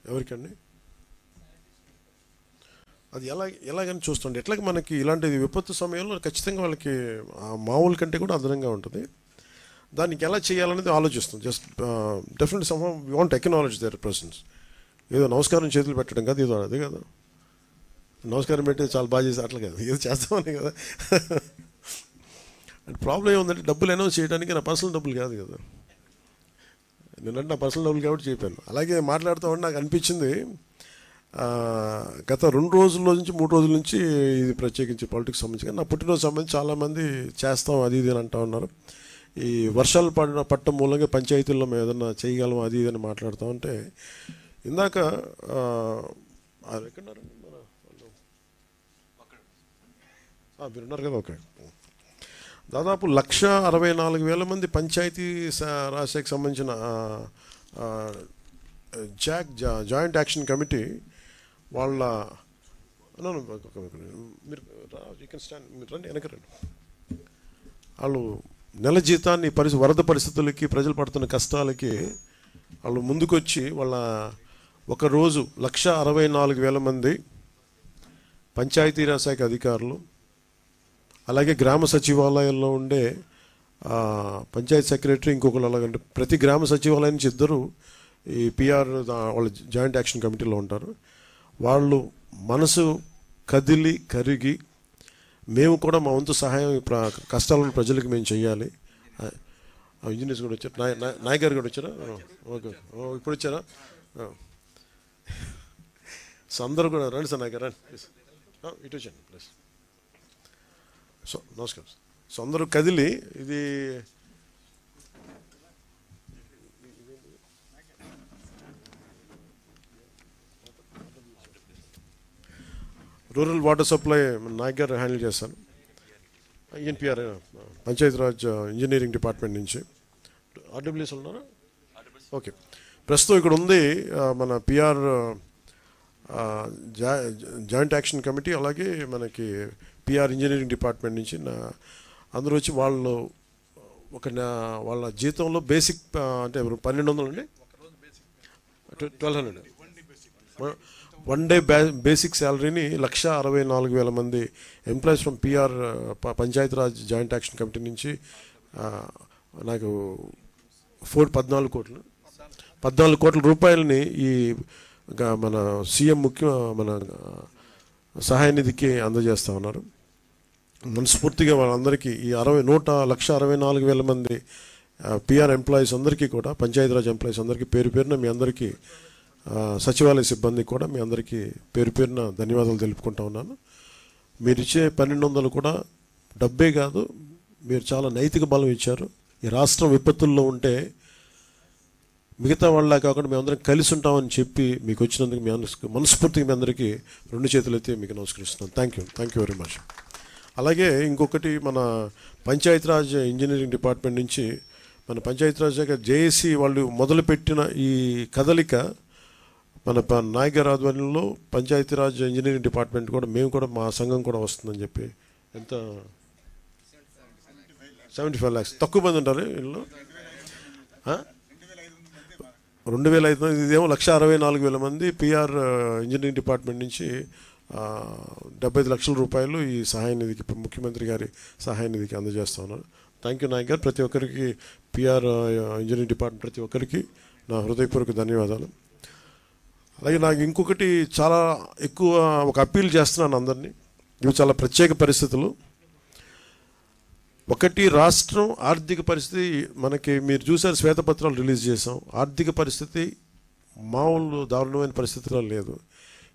ఎవరికండి? అది ఎలాగని చూస్తుండే ఎట్లాగ మనకి ఇలాంటి విపత్తు సమయంలో ఖచ్చితంగా వాళ్ళకి మామూలు కంటే కూడా అదనంగా ఉంటుంది. దానికి ఎలా చేయాలనేది ఆలోచిస్తాం. Just definitely some we want acknowledge their presence. ఏదో నమస్కారం చేతులు పెట్టడం కాదు, ఏదో అదే కదా, నమస్కారం పెట్టి చాలా బాగా చేసి అట్లా కదా, ఏదో చేస్తామని కదా. అండ్ ప్రాబ్లం ఏముందంటే డబ్బులు అనౌన్స్ చేయడానికి నా పర్సనల్ డబ్బులు కాదు కదా, నేనంటే నా పర్సనల్ డబ్బులు కాబట్టి చెప్పాను. అలాగే మాట్లాడుతూ ఉంటే నాకు అనిపించింది, గత 2 రోజుల నుంచి 3 రోజుల నుంచి ఇది ప్రత్యేకించి పాలిటిక్స్ సంబంధించి నా పుట్టినరోజు సంబంధించి చాలామంది చేస్తాం అది ఇది అని అంటూ ఉన్నారు. ఈ వర్షాలు పట్టడం మూలంగా పంచాయతీల్లో మేము ఏదన్నా చేయగలం అది ఇది అని మాట్లాడుతూ ఉంటే ఇందాక ఎక్కడున్నారు మీరున్నారు కదా, ఓకే. దాదాపు 1,64,000 మంది పంచాయతీ రాజ్శాఖకి సంబంధించిన జాయింట్ యాక్షన్ కమిటీ వాళ్ళ మీరు రండి వెనక రండి. వాళ్ళు నెల జీతాన్ని వరద పరిస్థితులకి ప్రజలు పడుతున్న కష్టాలకి వాళ్ళు ముందుకొచ్చి వాళ్ళ ఒకరోజు 1,64,000 మంది పంచాయతీరాజ్ శాఖ అధికారులు, అలాగే గ్రామ సచివాలయాల్లో ఉండే పంచాయతీ సెక్రటరీ, ఇంకొకరు, అలాగంటే ప్రతి గ్రామ సచివాలయం నుంచి 2 ఈ పిఆర్ వాళ్ళ జాయింట్ యాక్షన్ కమిటీలో ఉంటారు. వాళ్ళు మనసు కరిగి మేము కూడా మా వంతు సహాయం కష్టాలను ప్రజలకు మేము చేయాలి. ఇంజనీర్స్ కూడా వచ్చారు, నాయక్ గారు కూడా వచ్చారా? ఓకే, ఇప్పుడు వచ్చారా? సో అందరూ కూడా రండి సార్, నాయక్ గారు రండి ప్లీజ్, ఇటు వచ్చాను ప్లీజ్. సో నమస్కారం. సో అందరూ కదిలి ఇది రూరల్ వాటర్ సప్లై నాయక్ గారు హ్యాండిల్ చేస్తాను. ఎన్పిఆర్ పంచాయతీరాజ్ ఇంజనీరింగ్ డిపార్ట్మెంట్ నుంచి. ఆర్డబ్ల్యూఎస్ ఉన్నారా? ఓకే. ప్రస్తుతం ఇక్కడ ఉంది మన పిఆర్ జాయింట్ యాక్షన్ కమిటీ, అలాగే మనకి పిఆర్ ఇంజనీరింగ్ డిపార్ట్మెంట్ నుంచి అందరూ వచ్చి వాళ్ళు వాళ్ళ జీతంలో బేసిక్ అంటే 1,200 అండి, 1,200 1 డే బేసిక్ శాలరీని 1,64,000 మంది employees from PR Panchayati Raj joint action committee నుంచి నాకు 14 కోట్ల రూపాయలని ఈ మన సీఎం మన సహాయ నిధికి అందజేస్తూ ఉన్నారు. మనస్ఫూర్తిగా వాళ్ళందరికీ ఈ 1,64,000 మంది పిఆర్ ఎంప్లాయీస్ అందరికీ కూడా, పంచాయతీరాజ్ ఎంప్లాయీస్ అందరికీ పేరు పేరున మీ అందరికీ, సచివాలయ సిబ్బందికి కూడా మీ అందరికీ పేరు పేరున ధన్యవాదాలు తెలుపుకుంటా ఉన్నాను. మీరు ఇచ్చే 1,200 కూడా డబ్బే కాదు, మీరు చాలా నైతిక బలం ఇచ్చారు. ఈ రాష్ట్రం విపత్తుల్లో ఉంటే మిగతా వాళ్ళ కాకుండా మేమందరం కలిసి ఉంటామని చెప్పి మీకు వచ్చినందుకు మీ మనస్ఫూర్తిగా మీ అందరికీ 2 చేతులు ఎత్తి మీకు నమస్కరిస్తున్నాను. Thank you very much. అలాగే ఇంకొకటి, మన పంచాయతీరాజ్ ఇంజనీరింగ్ డిపార్ట్మెంట్ నుంచి మన పంచాయతీరాజ్ శాఖ జేఏసీ వాళ్ళు మొదలుపెట్టిన ఈ కదలిక మన నాయక్ గారి ఆధ్వర్యంలో పంచాయతీరాజ్ ఇంజనీరింగ్ డిపార్ట్మెంట్ కూడా మేము కూడా మా సంఘం కూడా వస్తుందని చెప్పి, ఎంత 75 lakhs, తక్కువ మంది ఉంటారు వీళ్ళు, 2,500, ఇదేమో 1,64,000 మంది పిఆర్ ఇంజనీరింగ్ డిపార్ట్మెంట్ నుంచి 75 లక్షల రూపాయలు ఈ సహాయ నిధికి, ముఖ్యమంత్రి గారి సహాయ నిధికి అందజేస్తా ఉన్నారు. థ్యాంక్ యూ నాయక్ గారు. ప్రతి ఒక్కరికి పిఆర్ ఇంజనీరింగ్ డిపార్ట్మెంట్ ప్రతి ఒక్కరికి నా హృదయపూర్వక ధన్యవాదాలు. అలాగే నాకు ఇంకొకటి చాలా ఎక్కువ ఒక అప్పీల్ చేస్తున్నాను అందరినీ. ఇవి చాలా ప్రత్యేక పరిస్థితులు. ఒకటి, రాష్ట్రం ఆర్థిక పరిస్థితి మనకి మీరు చూసారు, శ్వేతపత్రాలు రిలీజ్ చేసాం. ఆర్థిక పరిస్థితి మామూలు దారుణమైన పరిస్థితిలో లేదు.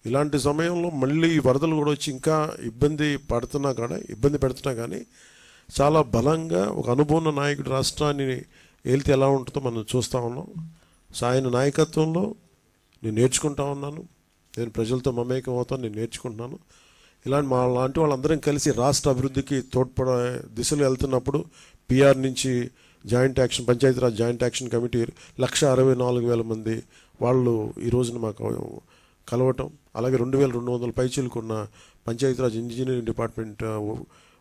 ఇలాంటి సమయంలో మళ్ళీ వరదలు కూడా వచ్చి ఇంకా ఇబ్బంది పెడుతున్నా కానీ చాలా బలంగా ఒక అనుభవం నాయకుడు రాష్ట్రాన్ని ఏలితే ఎలా ఉంటుందో మనం చూస్తూ ఉన్నాం. ఆయన నాయకత్వంలో నేను నేర్చుకుంటా ఉన్నాను, నేను ప్రజలతో మమేకం అవుతాను, నేను నేర్చుకుంటున్నాను. లాంటి వాళ్ళందరం కలిసి రాష్ట్ర అభివృద్ధికి తోడ్పడే దిశలో వెళ్తున్నప్పుడు పిఆర్ నుంచి పంచాయతీరాజ్ జాయింట్ యాక్షన్ కమిటీ 1,64,000 మంది వాళ్ళు ఈ రోజున మాకు కలవటం, అలాగే 2,200 పైచీలకున్న పంచాయతీరాజ్ ఇంజనీరింగ్ డిపార్ట్మెంట్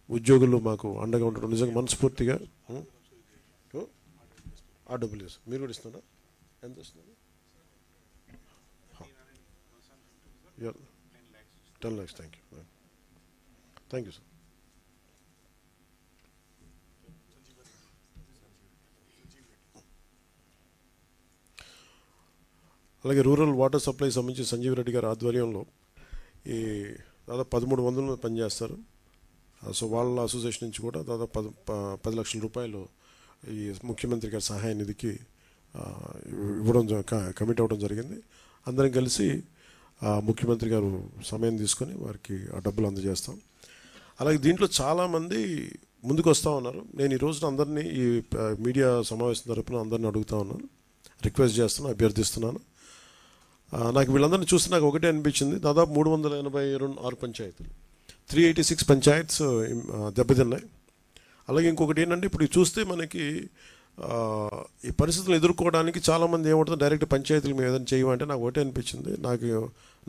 ఉద్యోగులు మాకు అండగా ఉండడం నిజంగా మనస్ఫూర్తిగా. ఆర్డబ్ల్యూఎస్ మీరు కూడా ఇస్తున్నారా? ఎంత వస్తుంది? 10 lakhs. Thank you. Thank you, sir. అలాగే రూరల్ వాటర్ సప్లై సంబంధించి సంజీవ్ రెడ్డి గారి ఆధ్వర్యంలో ఈ దాదాపు 1300 మంది పనిచేస్తారు. సో వాళ్ళ అసోసియేషన్ నుంచి కూడా దాదాపు 10 లక్షల రూపాయలు ఈ ముఖ్యమంత్రి గారి సహాయ నిధికి ఇవ్వడం కమిట్ అవ్వడం జరిగింది. అందరం కలిసి ముఖ్యమంత్రి గారు సమయం తీసుకొని వారికి ఆ డబ్బులు అందజేస్తాం. అలాగే దీంట్లో చాలామంది ముందుకు వస్తూ ఉన్నారు. నేను ఈ రోజున అందరినీ ఈ మీడియా సమావేశం తరపున అందరినీ అడుగుతూ ఉన్నాను, రిక్వెస్ట్ చేస్తున్నాను, అభ్యర్థిస్తున్నాను. నాకు వీళ్ళందరినీ చూస్తే నాకు ఒకటే అనిపించింది, దాదాపు 386 పంచాయతీలు, 386 పంచాయత్స్ దెబ్బతిన్నాయి. అలాగే ఇంకొకటి ఏంటంటే ఇప్పుడు చూస్తే మనకి ఈ పరిస్థితులను ఎదుర్కోవడానికి చాలామంది ఏమంటుంది, డైరెక్ట్ పంచాయతీలు మేము ఏదైనా చేయమంటే నాకు ఒకటే అనిపించింది,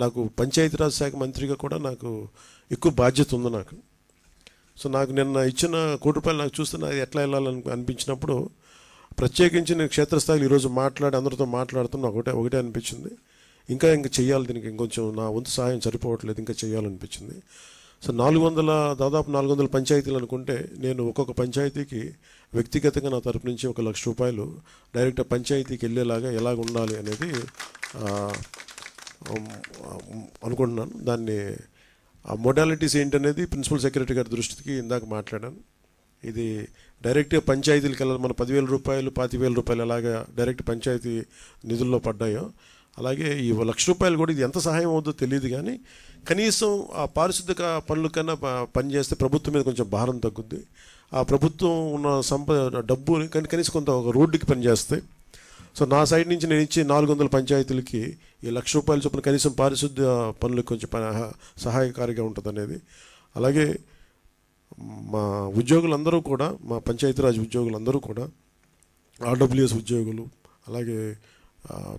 నాకు పంచాయతీరాజ్ శాఖ మంత్రిగా కూడా నాకు ఎక్కువ బాధ్యత ఉంది నాకు. సో నాకు నిన్న ఇచ్చిన ₹1 నాకు చూస్తే నాకు ఎట్లా వెళ్ళాలని అనిపించినప్పుడు ప్రత్యేకించి నేను క్షేత్రస్థాయిలో ఈరోజు అందరితో మాట్లాడుతున్నా ఒకటే అనిపించింది, ఇంకా చెయ్యాలి, దీనికి ఇంకొంచెం నా వంతు సహాయం సరిపోవట్లేదు, ఇంకా చేయాలనిపించింది. సో దాదాపు 400 పంచాయతీలు అనుకుంటే నేను ఒక్కొక్క పంచాయతీకి వ్యక్తిగతంగా నా తరపు నుంచి ₹1,00,000 డైరెక్ట్ పంచాయతీకి వెళ్ళేలాగా ఎలాగ ఉండాలి అనేది అనుకుంటున్నాను. దాన్ని ఆ మోడాలిటీస్ ఏంటనేది ప్రిన్సిపల్ సెక్రటరీ గారి దృష్టికి ఇందాక మాట్లాడాను. ఇది డైరెక్ట్గా పంచాయతీలకు వెళ్ళాలి. మన ₹10,000 ₹25,000 ఎలాగా డైరెక్ట్ పంచాయతీ నిధుల్లో పడ్డాయో అలాగే ఈ ₹1,00,000 కూడా ఇది ఎంత సహాయం అవుతుందో తెలియదు, కానీ కనీసం ఆ పారిశుద్ధ్య పనుల కన్నా పనిచేస్తే ప్రభుత్వం మీద కొంచెం భారం తగ్గుద్ది. ఆ ప్రభుత్వం ఉన్న డబ్బు కనీసం కొంత ఒక రోడ్డుకి పనిచేస్తాయి. సో నా సైడ్ నుంచి నేను ఇచ్చి 400 పంచాయతీలకి ఈ ₹1,00,000 చొప్పున కనీసం పారిశుద్ధ్య పనులకు కొంచెం సహాయకారిగా ఉంటుంది అనేది. అలాగే మా ఉద్యోగులందరూ కూడా, మా పంచాయతీరాజ్ ఉద్యోగులందరూ కూడా, ఆర్డబ్ల్యూఎస్ ఉద్యోగులు, అలాగే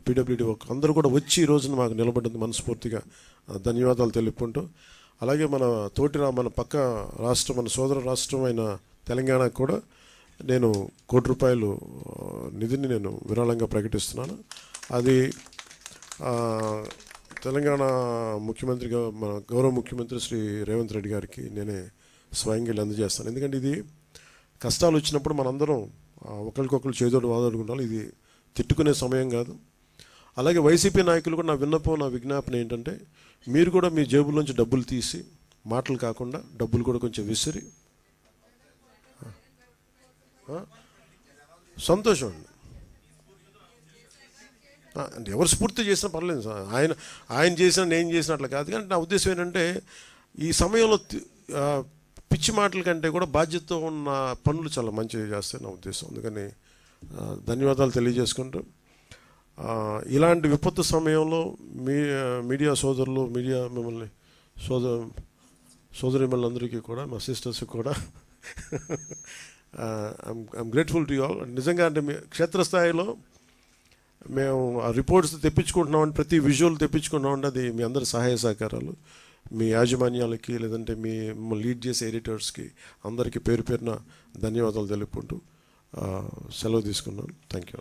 పీడబ్ల్యూడీ అందరూ కూడా వచ్చి ఈ రోజున మాకు నిలబడ్డందుకు మనస్ఫూర్తిగా ధన్యవాదాలు తెలుపుకుంటూ, అలాగే మన పక్క రాష్ట్రం, మన సోదర రాష్ట్రమైన తెలంగాణకు కూడా నేను ₹1,00,000 నిధిని నేను విరాళంగా ప్రకటిస్తున్నాను. అది తెలంగాణ ముఖ్యమంత్రిగా మన గౌరవ ముఖ్యమంత్రి శ్రీ రేవంత్ రెడ్డి గారికి నేనే స్వయంగా వెళ్ళి అందజేస్తాను. ఎందుకంటే ఇది కష్టాలు వచ్చినప్పుడు మనందరం ఒకరికొకరు చేదోడు వాదోడుకుంటాం. ఇది తిట్టుకునే సమయం కాదు. అలాగే వైసీపీ నాయకులు కూడా నా విజ్ఞాపన ఏంటంటే, మీరు కూడా మీ జేబుల్లోంచి డబ్బులు తీసి, మాటలు కాకుండా డబ్బులు కూడా కొంచెం విసిరి, సంతోషం అండి, ఎవరు స్ఫూర్తి చేసినా పర్లేదు సార్. ఆయన చేసినా నేను చేసినట్లు కాదు, కానీ నా ఉద్దేశం ఏంటంటే ఈ సమయంలో పిచ్చి మాటల కంటే కూడా బాధ్యతతో ఉన్న పనులు చాలా మంచిగా చేస్తాయి నా ఉద్దేశం. అందుకని ధన్యవాదాలు తెలియజేసుకుంటూ, ఇలాంటి విపత్తు సమయంలో మీడియా సోదరులు, మిమ్మల్ని సోదరిమణులందరికీ కూడా, మా సిస్టర్స్కి కూడా I'm grateful to you all. నిజంగా అంటే క్షేత్రస్థాయిలో మేము ఆ రిపోర్ట్స్ తెప్పించుకుంటున్నామంటే, ప్రతి విజువల్ తెప్పించుకుంటున్నామంటే అది మీ అందరి సహాయ సహకారాలు, మీ యాజమాన్యాలకి, లేదంటే మిమ్మల్ని లీడ్ చేసే ఎడిటర్స్కి అందరికీ పేరు పేరున ధన్యవాదాలు తెలుపుకుంటూ సెలవు తీసుకున్నాను. Thank you.